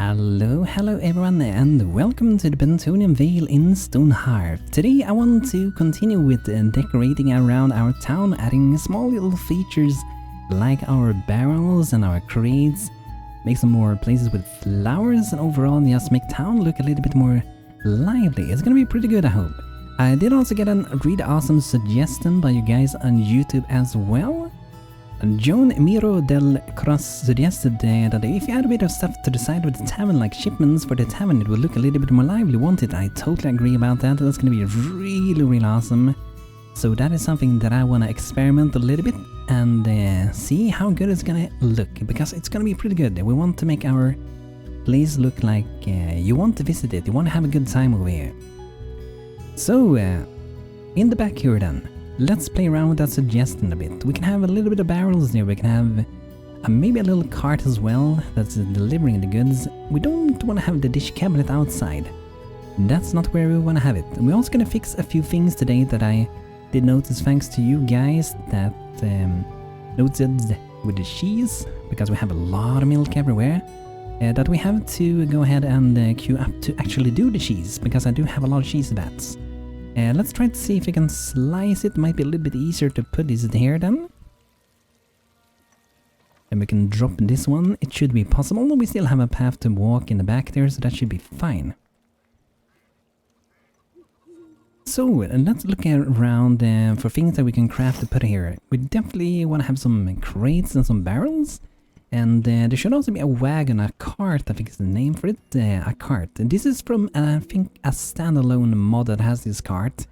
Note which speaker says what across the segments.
Speaker 1: Hello everyone, and welcome to the Bentonian Vale in Stonehearth. Today I want to continue with decorating around our town, adding small little features like our barrels and our crates, make some more places with flowers, and overall just make town look a little bit more lively. It's gonna be pretty good, I hope. I did also get a really awesome suggestion by you guys on YouTube as well. John Miro del Cross suggested that if you add a bit of stuff to the side with the tavern, like shipments for the tavern, it would look a little bit more lively, won't it? I totally agree about that. That's going to be really awesome. So that is something that I want to experiment a little bit and see how good it's going to look, because it's going to be pretty good. We want to make our place look like you want to visit it, you want to have a good time over here. So, in the back here then, let's play around with that suggestion a bit. We can have a little bit of barrels there, we can have maybe a little cart as well that's delivering the goods. We don't want to have the dish cabinet outside. That's not where we want to have it. We're also going to fix a few things today that I did notice thanks to you guys that noted with the cheese, because we have a lot of milk everywhere, that we have to go ahead and queue up to actually do the cheese, because I do have a lot of cheese bats. Let's try to see if we can slice it. Might be a little bit easier to put this here then. And we can drop this one. It should be possible. We still have a path to walk in the back there, so that should be fine. So, let's look around for things that we can craft to put here. We definitely want to have some crates and some barrels. And there should also be a wagon, a cart, I think is the name for it, a cart. This is from, I think, a standalone mod that has this cart.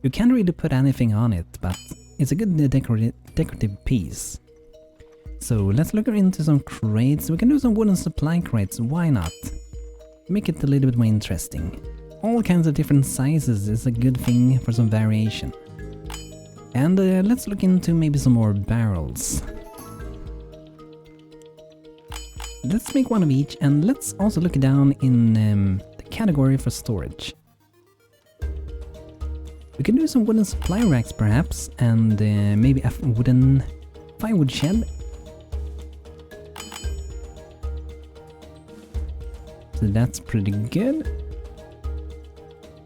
Speaker 1: You can't really put anything on it, but it's a good decorative piece. So let's look into some crates. We can do some wooden supply crates, why not? Make it a little bit more interesting. All kinds of different sizes is a good thing for some variation. And let's look into maybe some more barrels. Let's make one of each, and let's also look down in the category for storage. We can do some wooden supply racks perhaps, and maybe a wooden firewood shed. So that's pretty good.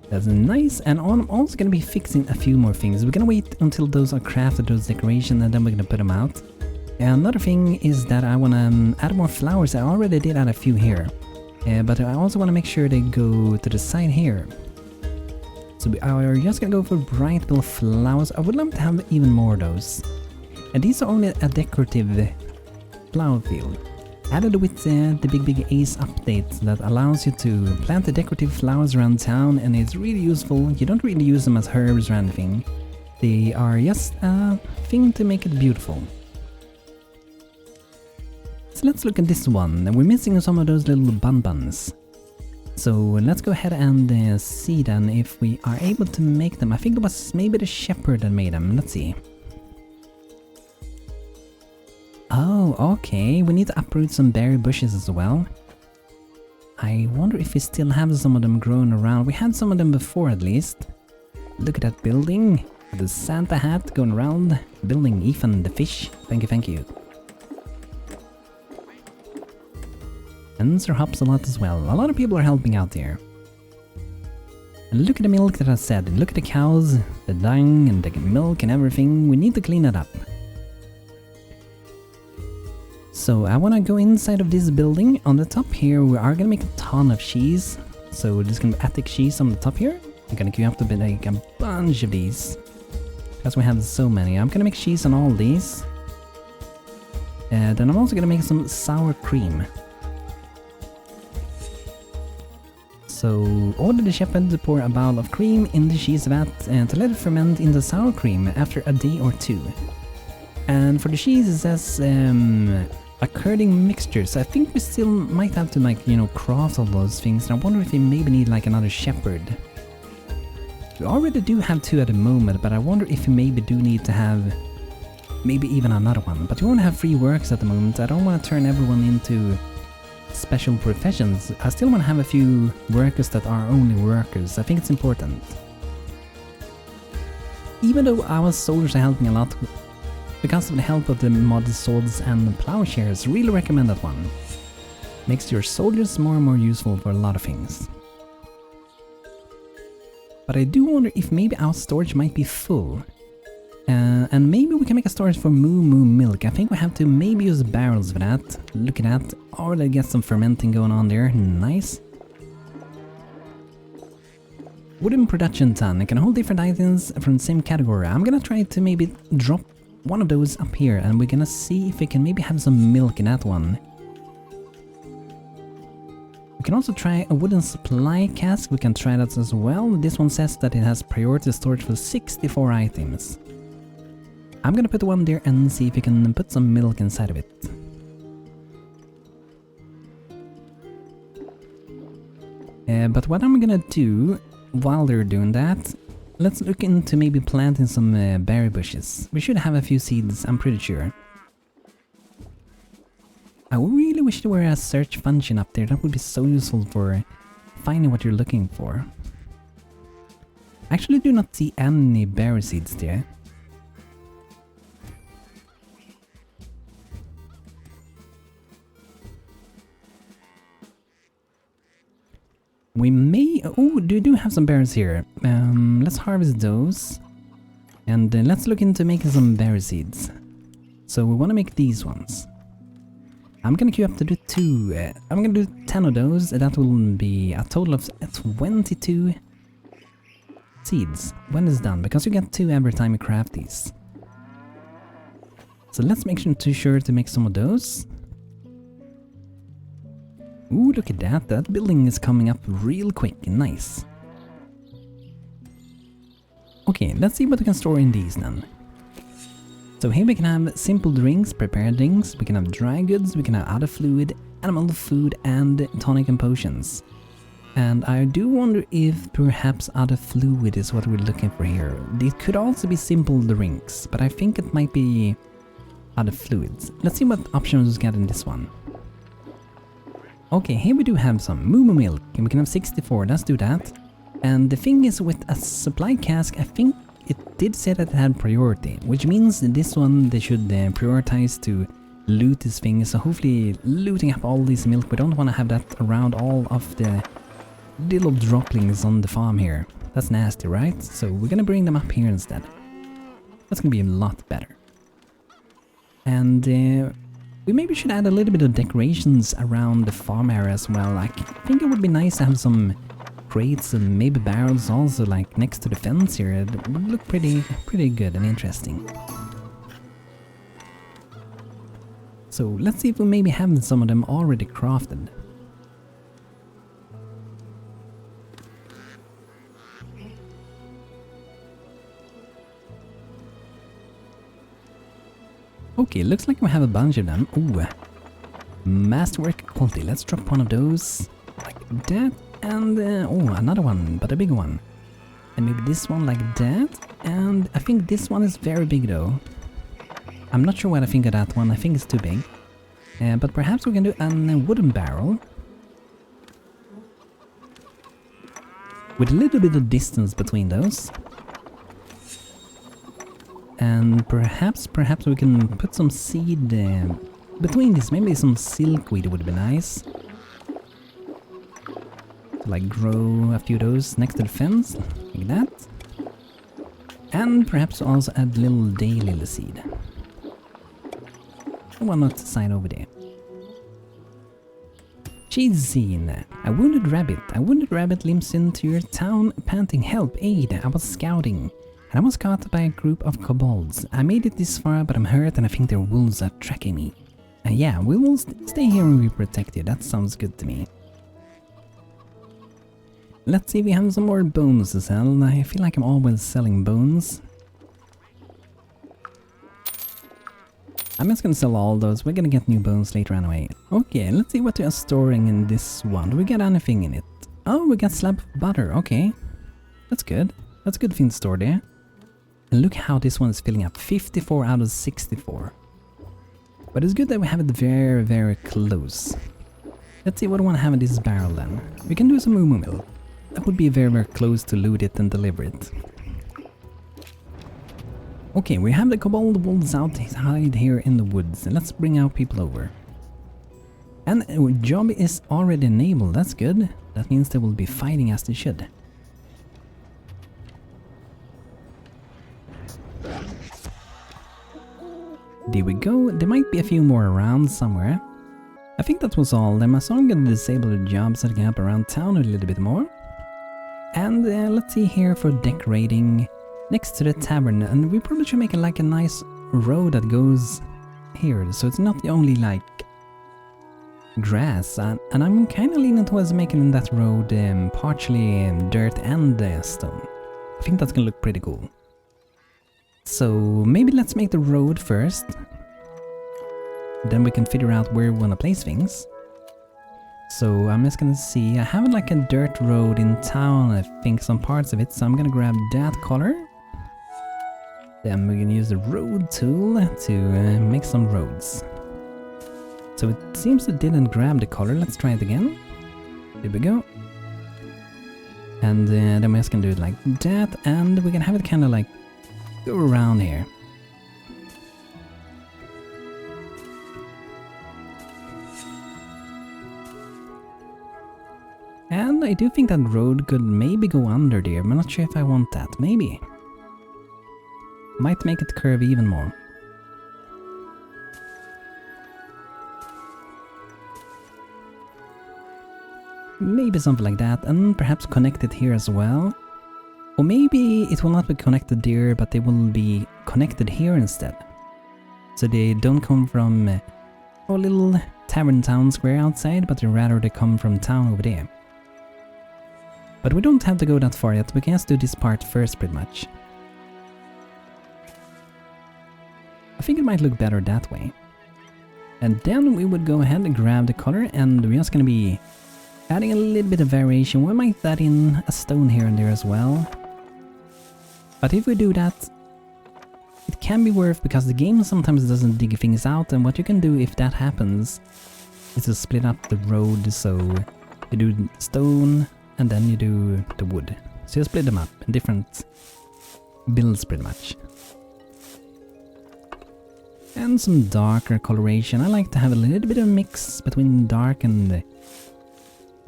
Speaker 1: That's nice, and I'm also going to be fixing a few more things. We're going to wait until those are crafted, those decorations, and then we're going to put them out. Another thing is that I want to add more flowers. I already did add a few here, but I also want to make sure they go to the side here. So we are just going to go for bright little flowers. I would love to have even more of those. And these are only a decorative flower field. Added with the big Ace update that allows you to plant the decorative flowers around town, and it's really useful. You don't really use them as herbs or anything. They are just a thing to make it beautiful. So let's look at this one. We're missing some of those little Bun Buns. So let's go ahead and see then if we are able to make them. I think it was maybe the shepherd that made them. Let's see. Oh, okay. We need to uproot some berry bushes as well. I wonder if we still have some of them growing around. We had some of them before at least. Look at that building. The Santa hat going around. Building Ethan the fish. Thank you. And Sir Hops a lot as well. A lot of people are helping out here. And look at the milk that I said. Look at the cows, the dung and the milk and everything. We need to clean it up. So I want to go inside of this building. On the top here we are going to make a ton of cheese. So there's going to be attic cheese on the top here. I'm going to queue up to make a bunch of these, because we have so many. I'm going to make cheese on all these. Then I'm also going to make some sour cream. So order the shepherd to pour a bowl of cream in the cheese vat and to let it ferment in the sour cream after a day or two. And for the cheese it says a curding mixture, so I think we still might have to craft all those things, and I wonder if we maybe need another shepherd. We already do have two at the moment, but I wonder if we maybe do need to have maybe even another one. But we won't have free works at the moment. I don't want to turn everyone into special professions. I still want to have a few workers that are only workers. I think it's important. Even though our soldiers are helping a lot, because of the help of the mod swords and plowshares, really recommend that one. Makes your soldiers more and more useful for a lot of things. But I do wonder if maybe our storage might be full. And maybe we can make a storage for Moo Moo Milk. I think we have to maybe use barrels for that. Look at that. Already get some fermenting going on there. Nice. Wooden production ton. It can hold different items from the same category. I'm gonna try to maybe drop one of those up here, and we're gonna see if we can maybe have some milk in that one. We can also try a wooden supply cask. We can try that as well. This one says that it has priority storage for 64 items. I'm gonna put one there and see if we can put some milk inside of it. But what I'm gonna do while they're doing that, let's look into maybe planting some berry bushes. We should have a few seeds, I'm pretty sure. I really wish there were a search function up there. That would be so useful for finding what you're looking for. I actually do not see any berry seeds there. We may... Oh, we do have some berries here. Let's harvest those. And let's look into making some berry seeds. So we want to make these ones. I'm gonna queue up to do 2. I'm gonna do 10 of those. That will be a total of 22 seeds when it's done, because you get 2 every time you craft these. So let's make sure to make some of those. Ooh, look at that. That building is coming up real quick. Nice. Okay, let's see what we can store in these then. So here we can have simple drinks, prepared drinks, we can have dry goods, we can have other fluid, animal food, and tonic and potions. And I do wonder if perhaps other fluid is what we're looking for here. It could also be simple drinks, but I think it might be other fluids. Let's see what options we get in this one. Okay, here we do have some Moo Moo Milk, and we can have 64, let's do that. And the thing is, with a supply cask, I think it did say that it had priority, which means in this one they should prioritize to loot this thing. So hopefully looting up all this milk. We don't want to have that around all of the little droplings on the farm here. That's nasty, right? So we're gonna bring them up here instead. That's gonna be a lot better. And we maybe should add a little bit of decorations around the farm area as well. Like, I think it would be nice to have some crates and maybe barrels also, like next to the fence here. It would look pretty good and interesting. So let's see if we maybe have some of them already crafted. Okay, looks like we have a bunch of them. Ooh, masterwork quality. Let's drop one of those like that. And oh, another one, but a big one. And maybe this one like that. And I think this one is very big though. I'm not sure what I think of that one. I think it's too big. But perhaps we can do a wooden barrel with a little bit of distance between those. And perhaps we can put some seed between this. Maybe some silkweed would be nice. Like grow a few of those next to the fence, like that. And perhaps also add a little daylily seed. Why not sign over there? Cheese scene. A wounded rabbit limps into your town panting, help, aid, I was scouting. And I was caught by a group of kobolds. I made it this far, but I'm hurt and I think their wolves are tracking me. And yeah, we will stay here and be protected. That sounds good to me. Let's see if we have some more bones to sell. I feel like I'm always selling bones. I'm just gonna sell all those. We're gonna get new bones later anyway. Okay, let's see what we are storing in this one. Do we get anything in it? Oh, we got slab of butter. Okay, that's good. That's a good thing to store there. And look how this one is filling up. 54 out of 64. But it's good that we have it very, very close. Let's see what I want to have in this barrel then. We can do some Moo Moo Milk. That would be very, very close to loot it and deliver it. Okay, we have the kobold wolves outside here in the woods. And let's bring our people over. And job is already enabled, that's good. That means they will be fighting as they should. There we go, there might be a few more around somewhere. I think that was all them, so I'm gonna disable the job setting up around town a little bit more. And let's see here for decorating next to the tavern, and we probably should make like a nice road that goes here, so it's not only like grass, and I'm kind of leaning towards making that road partially dirt and stone. I think that's gonna look pretty cool. So maybe let's make the road first, then we can figure out where we want to place things. So I'm just gonna see, I have like a dirt road in town, I think some parts of it, so I'm gonna grab that color. Then we're gonna use the road tool to make some roads. So it seems it didn't grab the color, let's try it again. There we go. And then we're just gonna do it like that, and we're gonna have it kind of like go around here. And I do think that road could maybe go under there, but I'm not sure if I want that. Maybe. Might make it curve even more. Maybe something like that, and perhaps connect it here as well. Or maybe it will not be connected there, but they will be connected here instead. So they don't come from a little tavern town square outside, but rather they come from town over there. But we don't have to go that far yet, we can just do this part first pretty much. I think it might look better that way. And then we would go ahead and grab the color, and we're just gonna be adding a little bit of variation. We might add in a stone here and there as well. But if we do that, it can be worth, because the game sometimes doesn't dig things out, and what you can do if that happens is to split up the road, so you do stone and then you do the wood. So you split them up in different builds pretty much. And some darker coloration. I like to have a little bit of a mix between dark and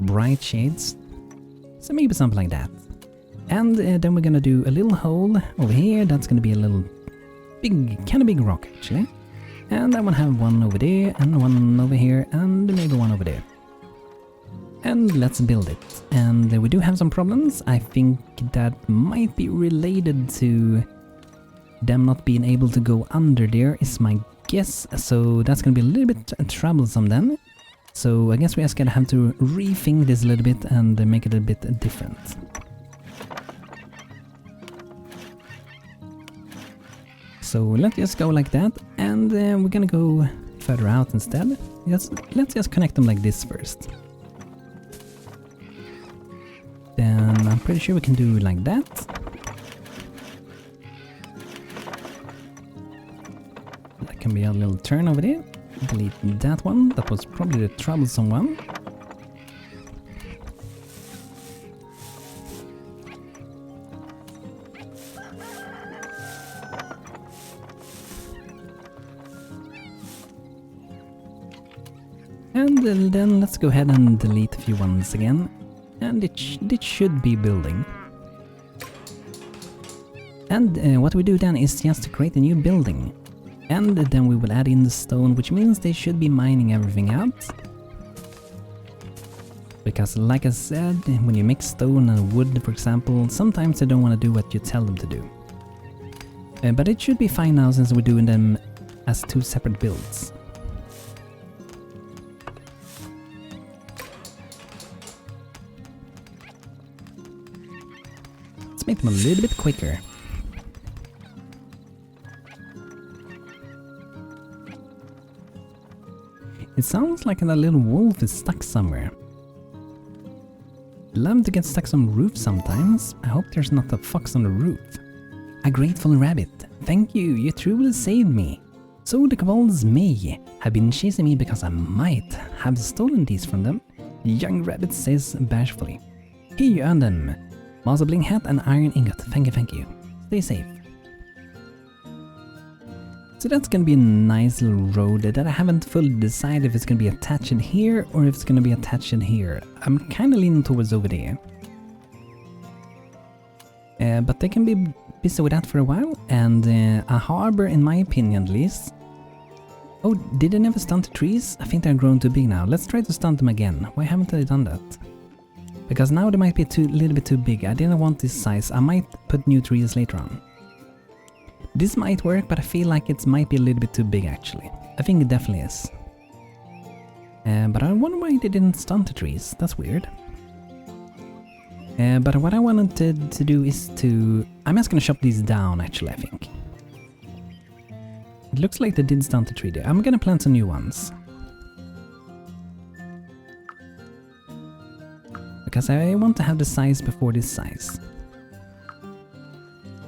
Speaker 1: bright shades. So maybe something like that. And then we're gonna do a little hole over here. That's gonna be a little big, kind of big rock actually. And I want to have one over there, and one over here, and maybe one over there. And let's build it. And we do have some problems. I think that might be related to them not being able to go under there is my guess. So that's gonna be a little bit troublesome then. So I guess we just gonna have to rethink this a little bit and make it a bit different. So let's just go like that, and we're gonna go further out instead. Let's just connect them like this first. Then I'm pretty sure we can do like that. That can be a little turn over there. Delete that one, that was probably the troublesome one. And then let's go ahead and delete a few ones again. And it should be building. And what we do then is just to create a new building. And then we will add in the stone, which means they should be mining everything out. Because like I said, when you mix stone and wood, for example, sometimes they don't want to do what you tell them to do. But it should be fine now since we're doing them as two separate builds. Let's make them a little bit quicker. It sounds like that little wolf is stuck somewhere. Love to get stuck on the roof sometimes. I hope there's not a fox on the roof. A grateful rabbit. Thank you, you truly saved me. So the kobolds may have been chasing me because I might have stolen these from them. The young rabbit says bashfully. Here you earn them. Master bling hat and iron ingot. Thank you, thank you. Stay safe. So that's gonna be a nice little road that I haven't fully decided if it's gonna be attached in here or if it's gonna be attached in here. I'm kinda leaning towards over there. But they can be busy with that for a while, and a harbor, in my opinion at least. Oh, did they never stunt the trees? I think they're grown too big now. Let's try to stunt them again. Why haven't they done that? Because now they might be a little bit too big. I didn't want this size. I might put new trees later on. This might work, but I feel like it might be a little bit too big actually. I think it definitely is. But I wonder why they didn't stunt the trees. That's weird. But what I wanted to do is to... I'm just gonna chop these down actually, I think. It looks like they did stunt the tree there. I'm gonna plant some new ones. Because I want to have the size before this size.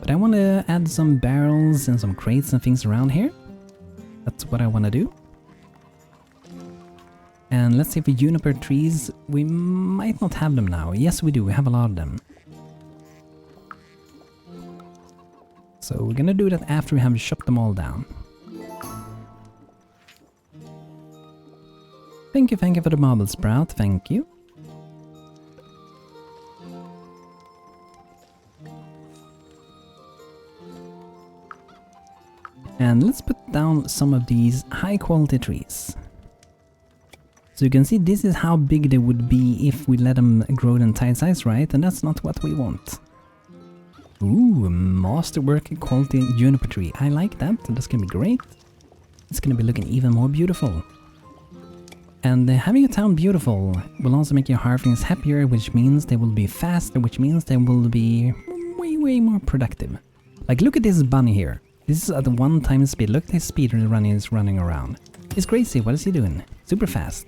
Speaker 1: But I want to add some barrels and some crates and things around here. That's what I want to do. And let's see if the juniper trees, we might not have them now. Yes, we do, we have a lot of them. So we're gonna do that after we have chopped them all down. Thank you for the marble sprout, thank you. And let's put down some of these high quality trees. So you can see this is how big they would be if we let them grow in tight size, right? And that's not what we want. Ooh, masterwork quality juniper tree. I like that. That's gonna be great. It's gonna be looking even more beautiful. And having a town beautiful will also make your Hearthlings happier, which means they will be faster, which means they will be way more productive. Like, look at this bunny here. This is at the 1 speed. Look at his speed is running around. It's crazy. What is he doing? Super fast.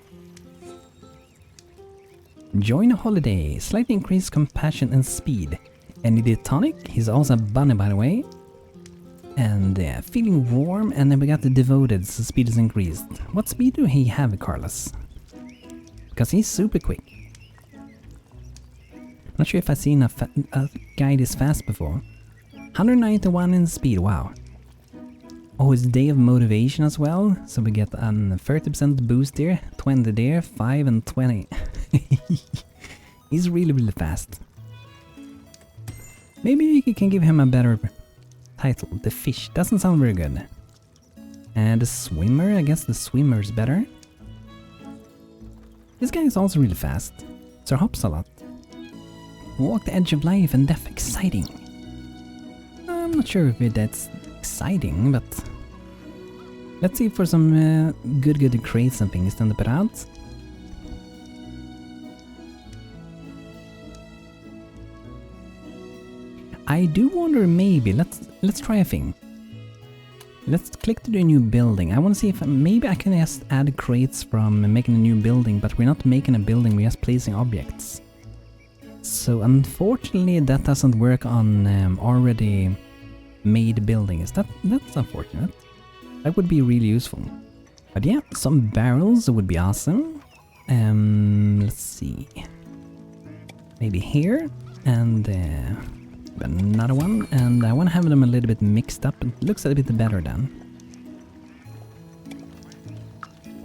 Speaker 1: Join a holiday. Slightly increased compassion and speed. And he did tonic. He's also a bunny, by the way. And feeling warm. And then we got the devoted, so speed is increased. What speed do he have, Carlos? Because he's super quick. Not sure if I've seen a guy this fast before. 191 in speed, wow. Oh, it's Day of Motivation as well, so we get a 30% boost there, 20 there, 5 and 20. He's really fast. Maybe we can give him a better title. The fish doesn't sound very good. And the swimmer, I guess the swimmer is better. This guy is also really fast, so hops a lot. Walk the edge of life and death, exciting. I'm not sure if that's exciting, but let's see for some good crates and things then to put out. I do wonder, maybe let's try a thing. Let's click to the new building. I want to see if maybe I can just add crates from making a new building, but we're not making a building, we're just placing objects. So unfortunately that doesn't work on already made buildings. That's unfortunate. That would be really useful. But yeah, some barrels would be awesome. Let's see. Maybe here and another one. And I want to have them a little bit mixed up. It looks a bit better then.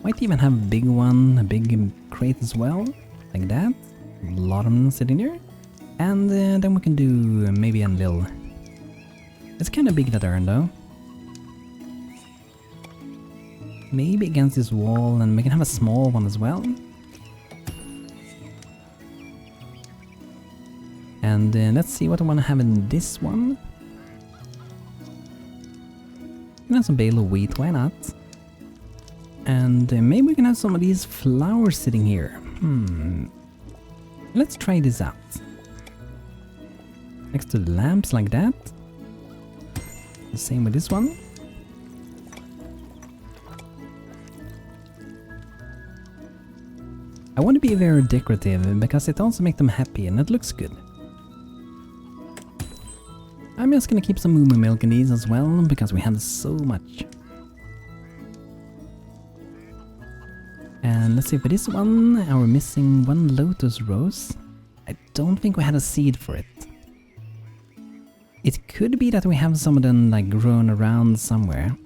Speaker 1: Might even have a big one, a big crate as well, like that. A lot of them sitting there. And then we can do maybe a little... It's kind of big, that urn though. Maybe against this wall, and we can have a small one as well. And let's see what I want to have in this one. Can have some bale of wheat, why not? And maybe we can have some of these flowers sitting here. Let's try this out. Next to the lamps, like that. The same with this one. I want to be very decorative because it also makes them happy and it looks good. I'm just gonna keep some moo milk in these as well because we have so much. And let's see, for this one, we're missing one lotus rose. I don't think we had a seed for it. It could be that we have some of them like grown around somewhere.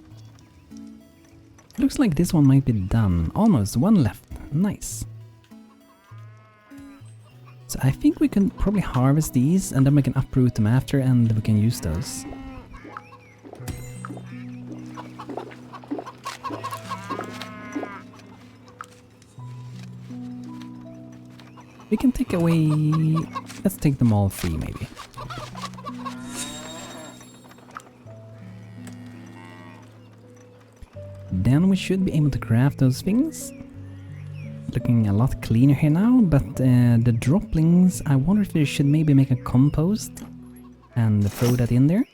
Speaker 1: Looks like this one might be done. Almost, one left. Nice. So I think we can probably harvest these and then we can uproot them after and we can use those. We can take away... let's take them all free maybe. Then we should be able to craft those things. Looking a lot cleaner here now, but the droplings, I wonder if we should maybe make a compost and throw that in there.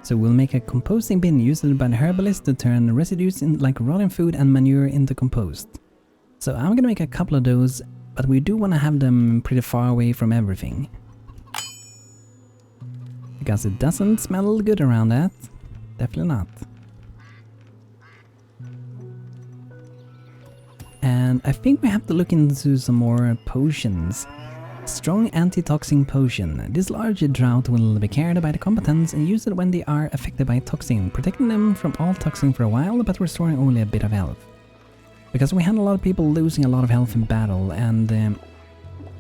Speaker 1: So we'll make a composting bin used by the herbalist to turn residues in like rotten food and manure into compost. So I'm gonna make a couple of those, but we do want to have them pretty far away from everything. Because it doesn't smell good around that. Definitely not. And I think we have to look into some more potions. Strong anti-toxin potion. This large drought will be carried by the combatants and used when they are affected by toxin, protecting them from all toxin for a while but restoring only a bit of health. Because we had a lot of people losing a lot of health in battle, and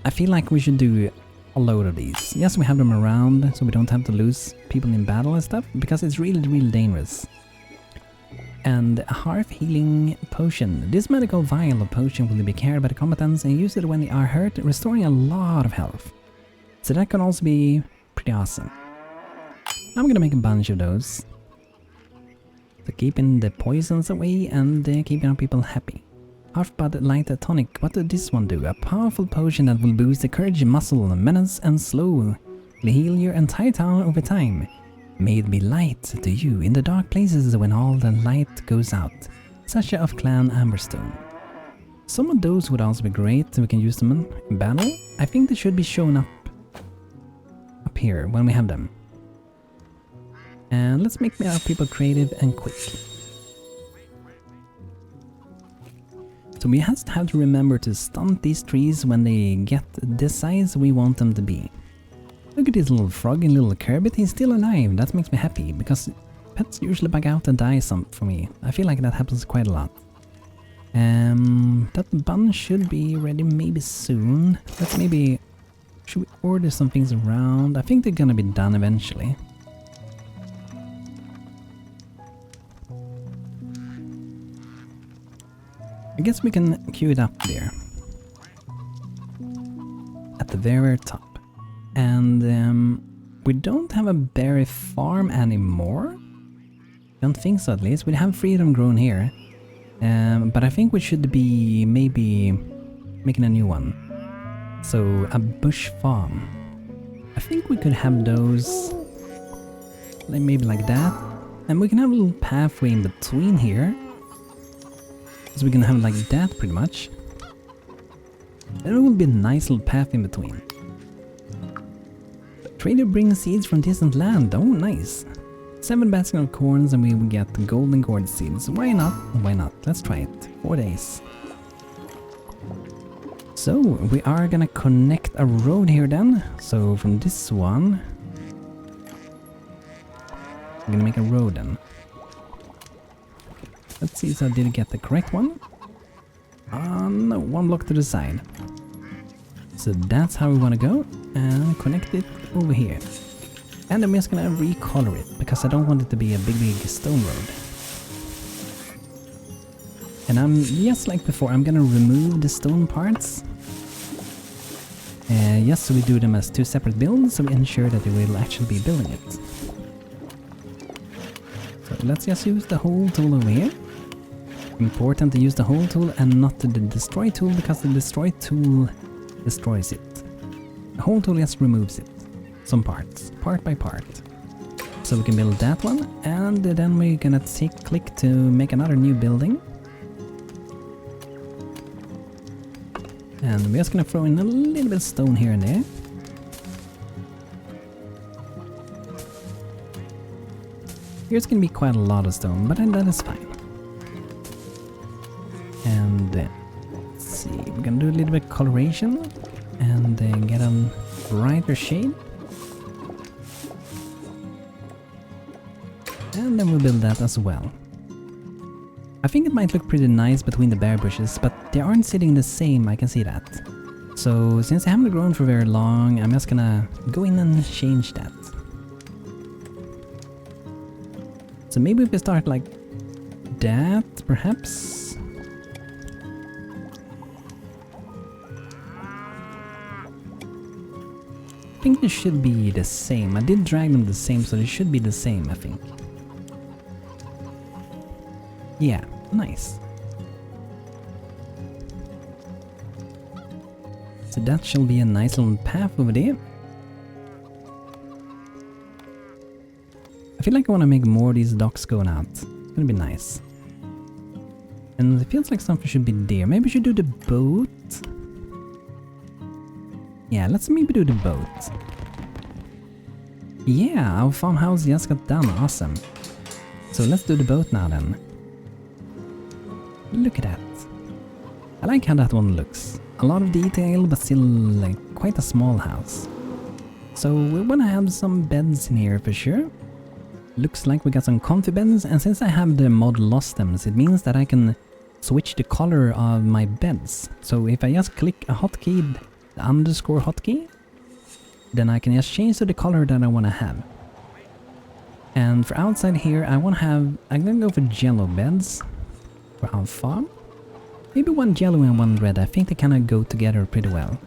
Speaker 1: I feel like we should do a load of these. Yes, we have them around so we don't have to lose people in battle and stuff, because it's really dangerous. And a hearth healing potion. This medical vial of potion will be carried by the combatants and used when they are hurt, restoring a lot of health. So that can also be pretty awesome. I'm gonna make a bunch of those. So keeping the poisons away and keeping our people happy. Half-Bud Light Tonic. What does this one do? A powerful potion that will boost the courage, muscle, menace and slowly heal your entire town over time. May it be light to you in the dark places when all the light goes out. Sasha of Clan Amberstone. Some of those would also be great, we can use them in battle. I think they should be shown up here when we have them. And let's make our people creative and quick. So we have to remember to stunt these trees when they get the size we want them to be. Look at this little frog and little Kerbit, he's still alive. That makes me happy, because pets usually bug out and die some for me. I feel like that happens quite a lot. That bun should be ready maybe soon. Let's maybe... should we order some things around? I think they're gonna be done eventually. I guess we can queue it up there. At the very top. And we don't have a berry farm anymore. Don't think so, at least. We have freedom grown here. But I think we should be maybe making a new one. So a bush farm. I think we could have those maybe like that. And we can have a little pathway in between here. So we can have like that pretty much. There will be a nice little path in between. Trader brings seeds from distant land. Oh, nice. 7 baskets of corns and we will get the golden gourd seeds. Why not? Why not? Let's try it. 4 days. So, we are gonna connect a road here then. So, from this one... I'm gonna make a road then. Let's see if I did get the correct one. No, 1 block to the side. So that's how we want to go, and connect it over here. And I'm just gonna recolor it, because I don't want it to be a big stone road. And I'm, just like before, I'm gonna remove the stone parts. Just so we do them as 2 separate builds, so we ensure that we will actually be building it. So let's just use the hole tool over here. Important to use the hole tool and not the destroy tool, because the destroy tool destroys it. The hole tool just removes it. Some parts, part by part. So we can build that one, and then we're gonna click to make another new building. And we're just gonna throw in a little bit of stone here and there. Here's gonna be quite a lot of stone, but that is fine. And let's see, we're gonna do a little bit of coloration and get a brighter shade. And then we'll build that as well. I think it might look pretty nice between the bare bushes, but they aren't sitting the same, I can see that. So since they haven't grown for very long, I'm just gonna go in and change that. So maybe we start like that, perhaps? I think they should be the same. I did drag them the same, so they should be the same, I think. Yeah, nice. So that shall be a nice little path over there. I feel like I want to make more of these docks going out. It's gonna be nice. And it feels like something should be there. Maybe we should do the boat. Yeah, let's maybe do the boat. Yeah, our farmhouse just got done. Awesome. So let's do the boat now then. Look at that. I like how that one looks. A lot of detail, but still like quite a small house. So we wanna have some beds in here for sure. Looks like we got some comfy beds, and since I have the mod Lost Thems, it means that I can switch the color of my beds. So if I just click a hotkey, the underscore hotkey, then I can just change to the color that I wanna have. And for outside here, I'm gonna go for yellow beds for our farm. Maybe one yellow and one red. I think they kind of go together pretty well.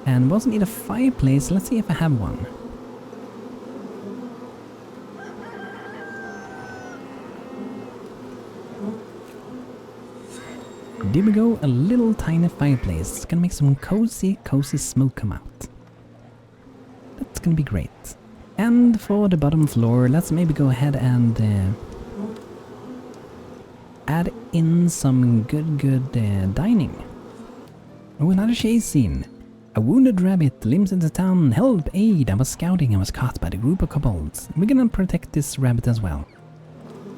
Speaker 1: And we also need a fireplace. Let's see if I have one. There we go, a little tiny fireplace. It's gonna make some cozy smoke come out. That's gonna be great. And for the bottom floor, let's maybe go ahead and add in some good dining. Oh, another chase scene. A wounded rabbit limped into town. Help, aid. I was scouting and was caught by the group of kobolds. We're gonna protect this rabbit as well.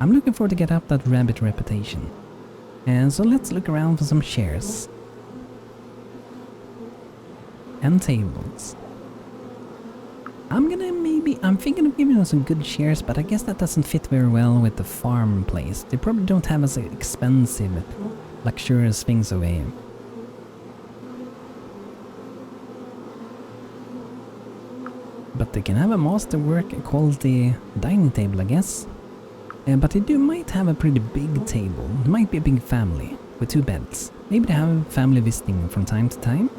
Speaker 1: I'm looking forward to get up that rabbit reputation. And so let's look around for some chairs. And tables. I'm thinking of giving them some good chairs, but I guess that doesn't fit very well with the farm place. They probably don't have as expensive, luxurious things over here. But they can have a masterwork quality dining table, I guess. But they might have a pretty big table. It might be a big family with 2 beds. Maybe they have family visiting from time to time.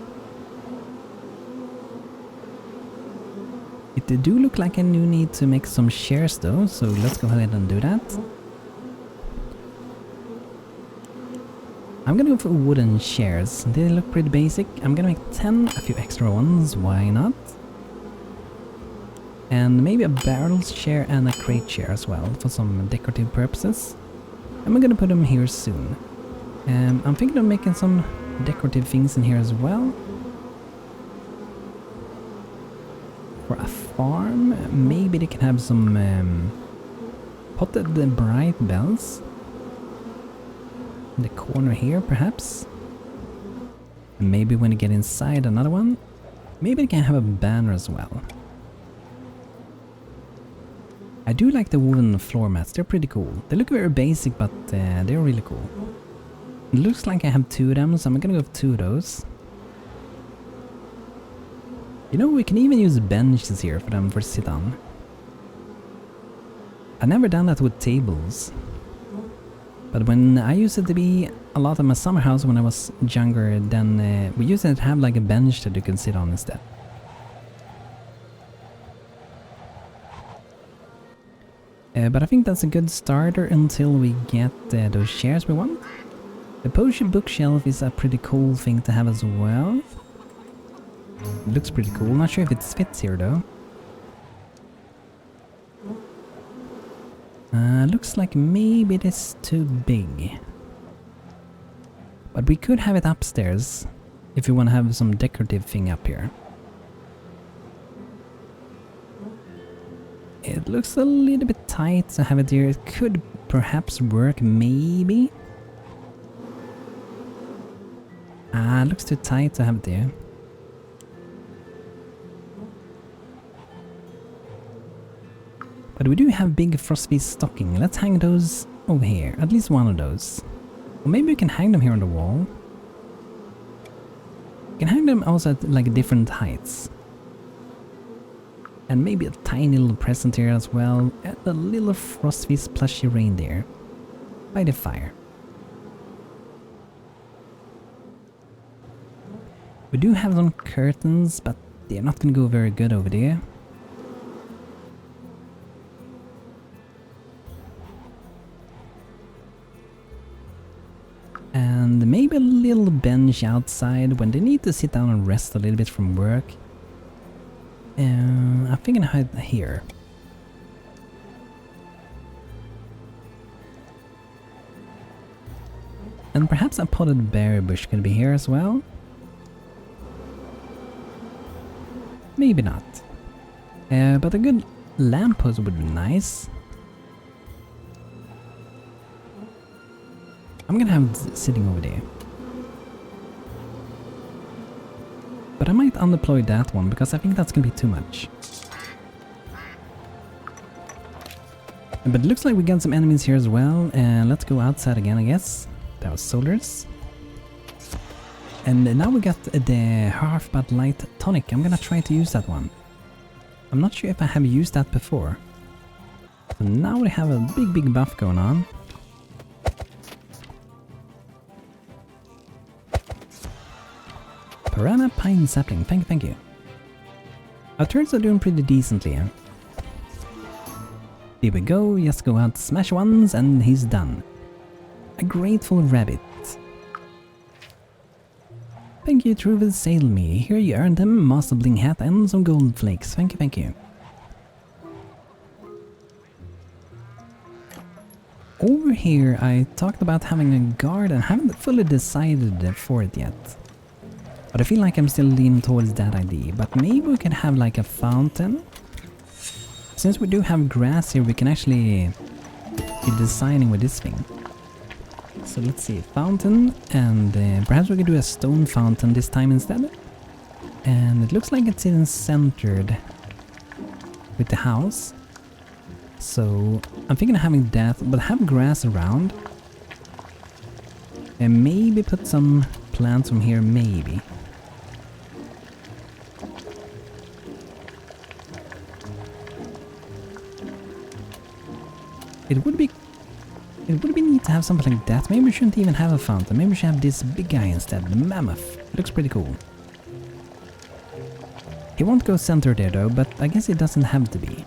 Speaker 1: It do look like I do need to make some chairs though, so let's go ahead and do that. I'm gonna go for wooden chairs. They look pretty basic. I'm gonna make 10, a few extra ones, why not? And maybe a barrels chair and a crate chair as well for some decorative purposes. And we're gonna put them here soon. I'm thinking of making some decorative things in here as well. For a farm, maybe they can have some potted bright bells in the corner here, perhaps. And maybe when you get inside, another one. Maybe they can have a banner as well. I do like the wooden floor mats, they're pretty cool. They look very basic, but they're really cool. It looks like I have 2 of them, so I'm gonna go with 2 of those. You know, we can even use benches here for them to sit on. I've never done that with tables. But when I used it to be a lot of my summer house when I was younger, then we used to have like a bench that you can sit on instead. But I think that's a good starter until we get those chairs we want. The potion bookshelf is a pretty cool thing to have as well. It looks pretty cool. Not sure if it fits here though. Looks like maybe it is too big. But we could have it upstairs if you want to have some decorative thing up here. It looks a little bit tight to have it here. It could perhaps work, maybe. It looks too tight to have it there. But we do have big frostbite stocking. Let's hang those over here. At least one of those. Or maybe we can hang them here on the wall. We can hang them also at like different heights. And maybe a tiny little present here as well. And a little Frostfist plushy reindeer. By the fire. We do have some curtains, but they're not gonna go very good over there. And maybe a little bench outside when they need to sit down and rest a little bit from work. I'm thinking hide here. And perhaps a potted berry bush could be here as well. Maybe not. But a good lamppost would be nice. I'm gonna have it sitting over there. But I might undeploy that one because I think that's gonna be too much. But it looks like we got some enemies here as well. Let's go outside again, I guess. That was soldiers. And now we got the half-bat light tonic. I'm gonna try to use that one. I'm not sure if I have used that before. So now we have a big buff going on. Piranha Pine Sapling, thank you. Our turns are doing pretty decently. Here we go, just go out, smash ones, and he's done. A grateful rabbit. Thank you, Truvid Sail Me. Here you earned a Master Bling hat and some gold flakes. Thank you. Over here, I talked about having a guard and haven't fully decided for it yet. But I feel like I'm still leaning towards that idea. But maybe we can have like a fountain. Since we do have grass here, we can actually be designing with this thing. So let's see, fountain, and perhaps we could do a stone fountain this time instead. And it looks like it's in centered with the house. So I'm thinking of having that, but have grass around. And maybe put some plants from here, maybe. It would be neat to have something like that. Maybe we shouldn't even have a fountain. Maybe we should have this big guy instead, the mammoth. It looks pretty cool. He won't go center there though, but I guess it doesn't have to be.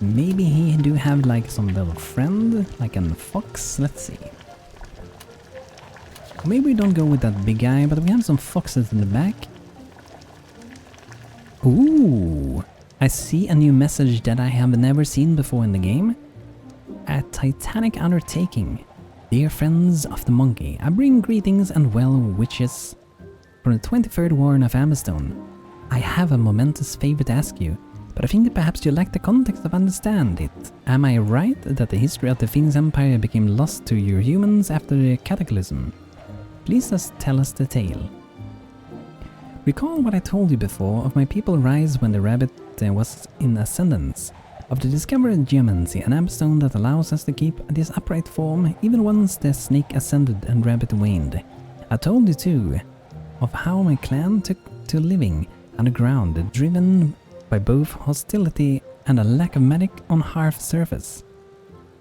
Speaker 1: Maybe he do have like some little friend, like a fox. Let's see. Maybe we don't go with that big guy, but we have some foxes in the back. Ooh! I see a new message that I have never seen before in the game. A Titanic Undertaking. Dear friends of the monkey, I bring greetings and well wishes from the 23rd Warren of Amberstone. I have a momentous favor to ask you, but I think that perhaps you lack the context of understand it. Am I right that the history of the Phoenix Empire became lost to your humans after the cataclysm? Please just tell us the tale. Recall what I told you before of my people rise when the rabbit was in ascendance, of the discovered geomancy, an amberstone that allows us to keep this upright form even once the snake ascended and rabbit waned. I told you too of how my clan took to living underground, driven by both hostility and a lack of magic on Hearth surface.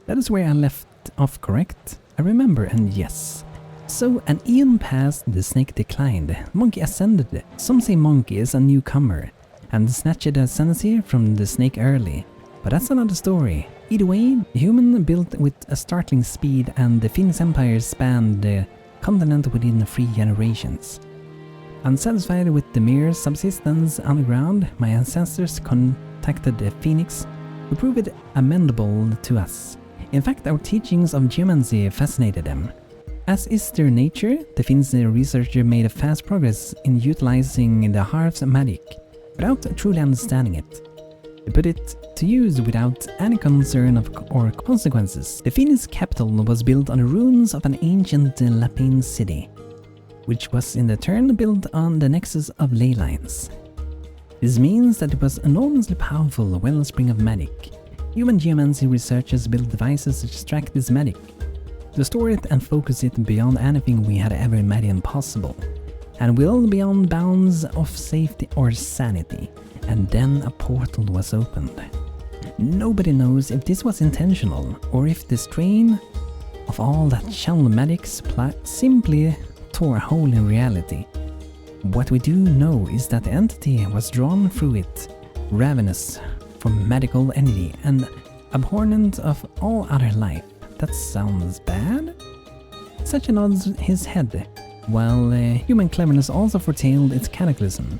Speaker 1: That is where I left off, correct? I remember, and yes. So an eon passed, the snake declined, monkey ascended. Some say monkey is a newcomer, and snatched the ascendancy from the snake early. But that's another story. Either way, human built with a startling speed, and the Phoenix Empire spanned the continent within 3 generations. Unsatisfied with the mere subsistence underground, my ancestors contacted the Phoenix, who proved it amendable to us. In fact, our teachings of geomancy fascinated them. As is their nature, the Phoenix researcher made a fast progress in utilizing the Hearth's magic, without truly understanding it. They put it to use without any concern or consequences. The Phoenix capital was built on the ruins of an ancient Lapine city, which was in turn built on the nexus of ley lines. This means that it was an enormously powerful wellspring of magic. Human geomancy researchers built devices to extract this magic, to store it and focus it beyond anything we had ever imagined possible, and well beyond bounds of safety or sanity. And then a portal was opened. Nobody knows if this was intentional, or if the strain of all that channeled magic supply simply tore a hole in reality. What we do know is that the entity was drawn through it, ravenous for magical energy and abhorrent of all other life. That sounds bad? Sachin nods his head, while human cleverness also foretold its cataclysm.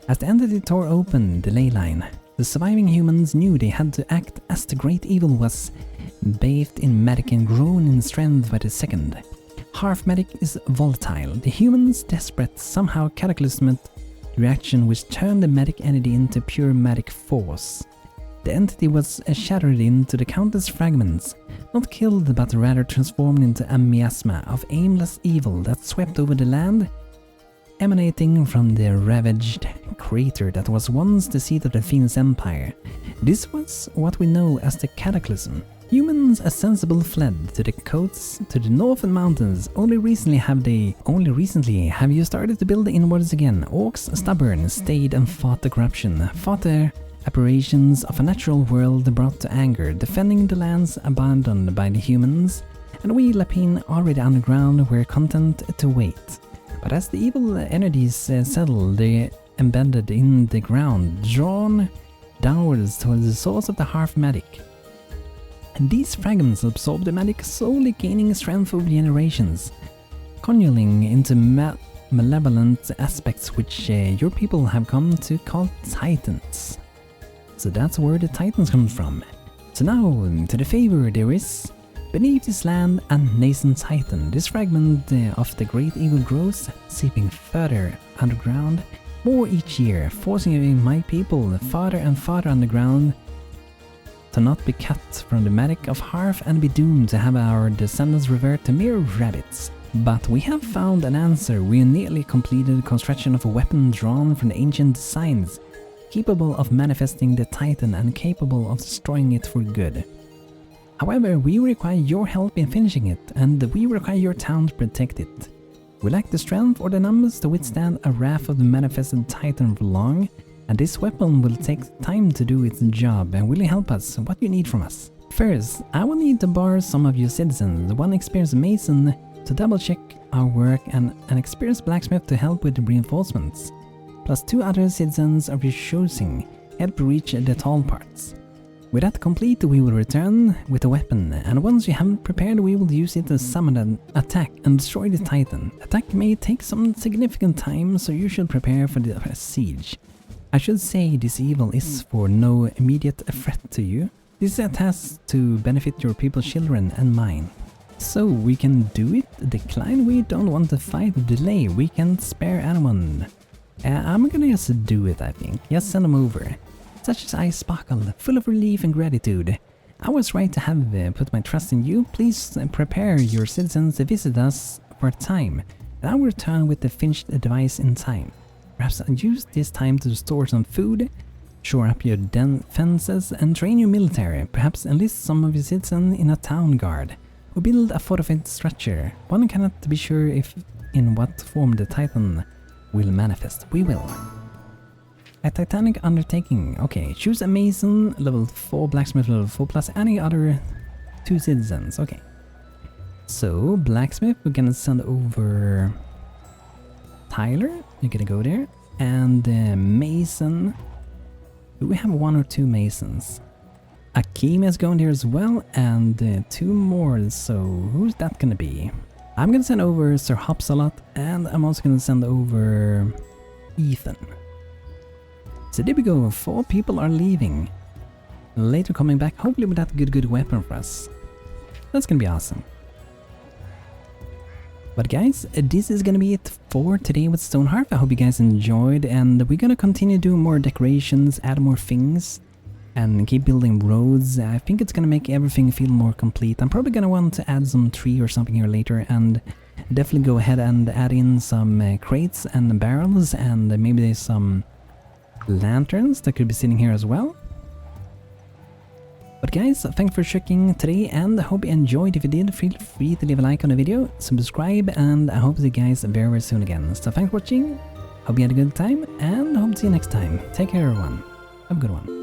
Speaker 1: As the entity tore open the ley line, the surviving humans knew they had to act, as the great evil was bathed in magic and grown in strength by the second. Half magic is volatile. The humans' desperate, somehow cataclysmic reaction which turned the magic energy into pure magic force. The entity was shattered into the countless fragments, not killed but rather transformed into a miasma of aimless evil that swept over the land, emanating from the ravaged crater that was once the seat of the Fiend's empire. This was what we know as the Cataclysm. Humans sensible fled to the coasts, to the northern mountains. Only recently have you started to build inwards again. Orcs, stubborn, stayed and fought the corruption, fought the apparitions of a natural world brought to anger, defending the lands abandoned by the humans, and we Lapine already underground were content to wait. But as the evil energies settled, they embedded in the ground, drawn downwards towards the source of the half magic. And these fragments absorb the magic, slowly gaining strength over generations, conjuring into malevolent aspects which your people have come to call Titans. So that's where the Titans come from. So now, to the favor there is, beneath this land, a nascent Titan. This fragment of the great evil grows, seeping further underground, more each year, forcing my people farther and farther underground, to not be cut from the magic of Hearth and be doomed to have our descendants revert to mere rabbits. But we have found an answer. We nearly completed construction of a weapon drawn from the ancient designs, capable of manifesting the Titan and capable of destroying it for good. However, we require your help in finishing it, and we require your town to protect it. We lack the strength or the numbers to withstand a wrath of the manifested Titan for long, and this weapon will take time to do its job. And will you help us? What do you need from us? First, I will need to borrow some of your citizens, one experienced mason to double check our work and an experienced blacksmith to help with the reinforcements, plus 2 other citizens of your choosing, help reach the tall parts. With that complete, we will return with a weapon, and once we have it prepared, we will use it to summon an attack and destroy the Titan. Attack may take some significant time, so you should prepare for the siege. I should say this evil is for no immediate threat to you. This is a task to benefit your people's children and mine. So we can do it, decline, we don't want to fight, delay, we can't spare anyone. I'm gonna just do it, I think. Just send them over. Such as I sparkle, full of relief and gratitude. I was right to have put my trust in you. Please prepare your citizens to visit us for a time, and I will return with the finished device in time. Perhaps use this time to store some food, shore up your defenses, and train your military. Perhaps enlist some of your citizens in a town guard, or build a fortified structure. One cannot be sure if in what form the Titan will manifest. We will. A Titanic Undertaking. Okay, choose a mason, level 4, blacksmith level 4, plus any other 2 citizens. Okay. So, blacksmith, we're gonna send over Tyler. You're gonna go there. And mason. Do we have 1 or 2 masons? Akim is going there as well, and 2 more. So, who's that gonna be? I'm gonna send over Sir Hopsalot, and I'm also gonna send over Ethan. So there we go, 4 people are leaving. Later coming back, hopefully with that good weapon for us. That's gonna be awesome. But guys, this is gonna be it for today with Stonehearth. I hope you guys enjoyed, and we're gonna continue doing more decorations, add more things, and keep building roads. I think it's gonna make everything feel more complete. I'm probably gonna want to add some tree or something here later, and definitely go ahead and add in some crates and barrels, and maybe some lanterns that could be sitting here as well. But guys, thanks for checking today, and I hope you enjoyed. If you did, feel free to leave a like on the video, subscribe, and I hope to see you guys very, very soon again. So thanks for watching, hope you had a good time, and hope to see you next time. Take care everyone, have a good one.